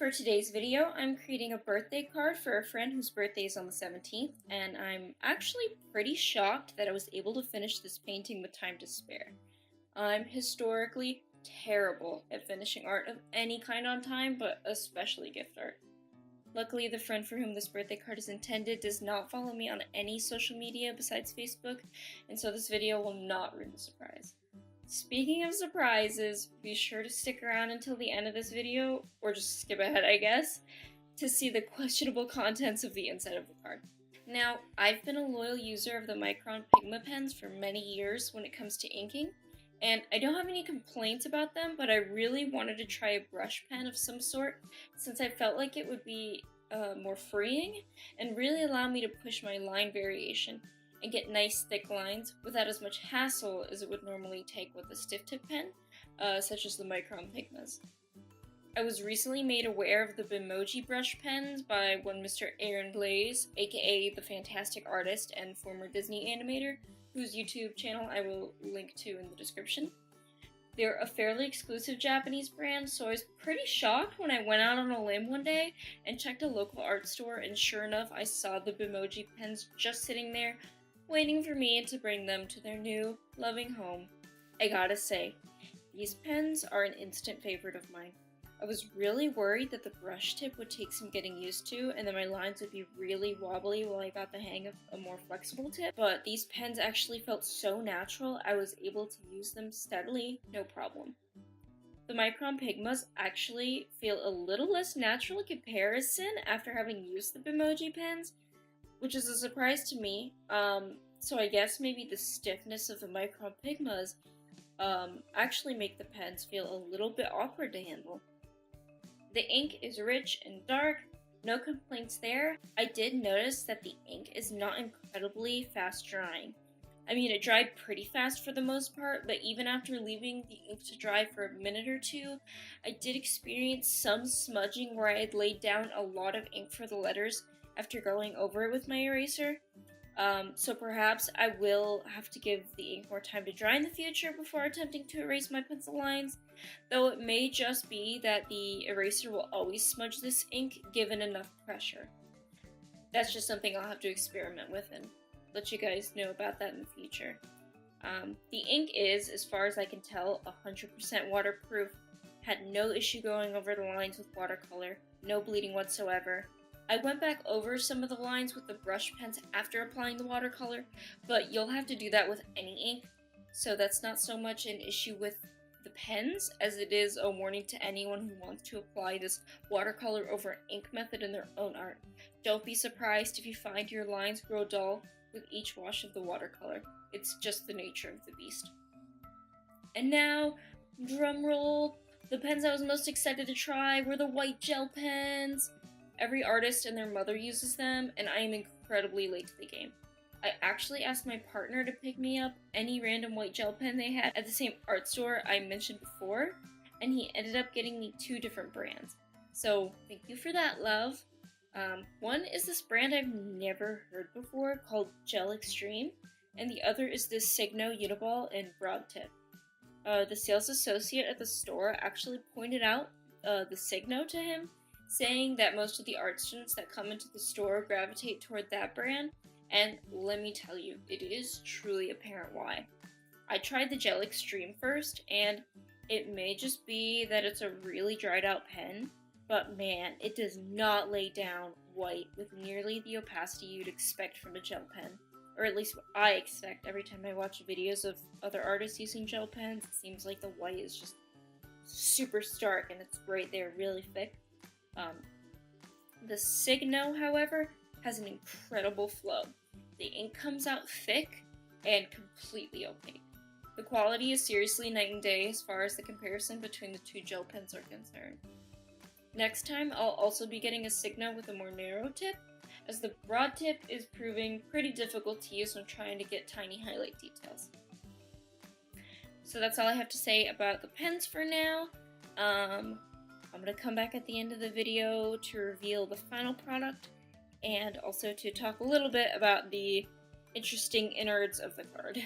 For today's video, I'm creating a birthday card for a friend whose birthday is on the 17th, and I'm actually pretty shocked that I was able to finish this painting with time to spare. I'm historically terrible at finishing art of any kind on time, but especially gift art. Luckily, the friend for whom this birthday card is intended does not follow me on any social media besides Facebook, and so this video will not ruin the surprise. Speaking of surprises, be sure to stick around until the end of this video, or just skip ahead I guess, to see the questionable contents of the inside of the card. Now, I've been a loyal user of the Micron Pigma pens for many years when it comes to inking, and I don't have any complaints about them, but I really wanted to try a brush pen of some sort since I felt like it would be more freeing and really allow me to push my line variation and get nice thick lines without as much hassle as it would normally take with a stiff tip pen, such as the Micron Pigmas. I was recently made aware of the BIMOJI brush pens by one Mr. Aaron Glaze, aka the fantastic artist and former Disney animator, whose YouTube channel I will link to in the description. They're a fairly exclusive Japanese brand, so I was pretty shocked when I went out on a limb one day and checked a local art store, and sure enough I saw the BIMOJI pens just sitting there waiting for me to bring them to their new, loving home. I gotta say, these pens are an instant favorite of mine. I was really worried that the brush tip would take some getting used to and that my lines would be really wobbly while I got the hang of a more flexible tip, but these pens actually felt so natural I was able to use them steadily, no problem. The Micron Pigmas actually feel a little less natural in comparison after having used the BIMOJI pens, which is a surprise to me. So I guess maybe the stiffness of the Micron Pigmas actually make the pens feel a little bit awkward to handle. The ink is rich and dark, no complaints there. I did notice that the ink is not incredibly fast drying. I mean, it dried pretty fast for the most part, but even after leaving the ink to dry for a minute or two, I did experience some smudging where I had laid down a lot of ink for the letters after going over it with my eraser. So perhaps I will have to give the ink more time to dry in the future before attempting to erase my pencil lines, though it may just be that the eraser will always smudge this ink given enough pressure. That's just something I'll have to experiment with and let you guys know about that in the future. The ink is, as far as I can tell, 100% waterproof, had no issue going over the lines with watercolor, no bleeding whatsoever. I went back over some of the lines with the brush pens after applying the watercolor, but you'll have to do that with any ink, so that's not so much an issue with the pens as it is a warning to anyone who wants to apply this watercolor over ink method in their own art. Don't be surprised if you find your lines grow dull with each wash of the watercolor. It's just the nature of the beast. And now, drumroll, the pens I was most excited to try were the white gel pens. Every artist and their mother uses them, and I am incredibly late to the game. I actually asked my partner to pick me up any random white gel pen they had at the same art store I mentioned before, and he ended up getting me 2 different brands. So, thank you for that, love. One is this brand I've never heard before called Gel Extreme, and the other is this SIGNO Uni-Ball in broad tip. The sales associate at the store actually pointed out the SIGNO to him, saying that most of the art students that come into the store gravitate toward that brand, and let me tell you, it is truly apparent why. I tried the Gel Extreme first, and it may just be that it's a really dried out pen, but man, it does not lay down white with nearly the opacity you'd expect from a gel pen, or at least what I expect every time I watch videos of other artists using gel pens. It seems like the white is just super stark and it's right there, really thick. The SIGNO, however, has an incredible flow. The ink comes out thick and completely opaque. The quality is seriously night and day as far as the comparison between the 2 gel pens are concerned. Next time, I'll also be getting a SIGNO with a more narrow tip, as the broad tip is proving pretty difficult to use when trying to get tiny highlight details. So that's all I have to say about the pens for now. I'm going to come back at the end of the video to reveal the final product and also to talk a little bit about the interesting innards of the card.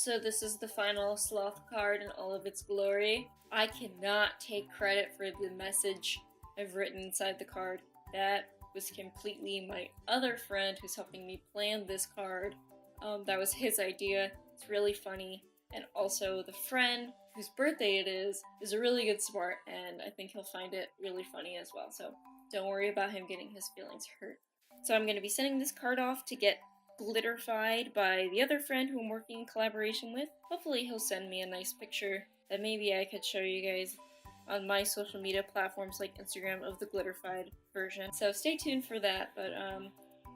So this is the final sloth card in all of its glory. I cannot take credit for the message I've written inside the card. That was completely my other friend who's helping me plan this card. That was his idea. It's really funny. And also the friend whose birthday it is a really good sport, and I think he'll find it really funny as well. So don't worry about him getting his feelings hurt. So I'm going to be sending this card off to get glitterified by the other friend who I'm working in collaboration with. Hopefully he'll send me a nice picture that maybe I could show you guys on my social media platforms like Instagram of the glitterified version. So stay tuned for that, but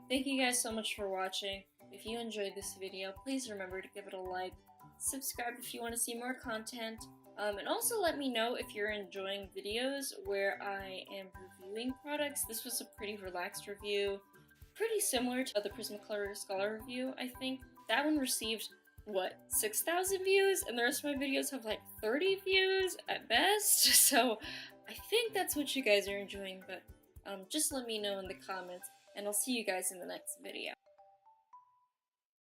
thank you guys so much for watching. If you enjoyed this video, please remember to give it a like, subscribe if you want to see more content, and also let me know if you're enjoying videos where I am reviewing products. This was a pretty relaxed review, pretty similar to the Prismacolor Scholar review, I think. That one received, what, 6,000 views? And the rest of my videos have like 30 views at best, so I think that's what you guys are enjoying, but just let me know in the comments, and I'll see you guys in the next video.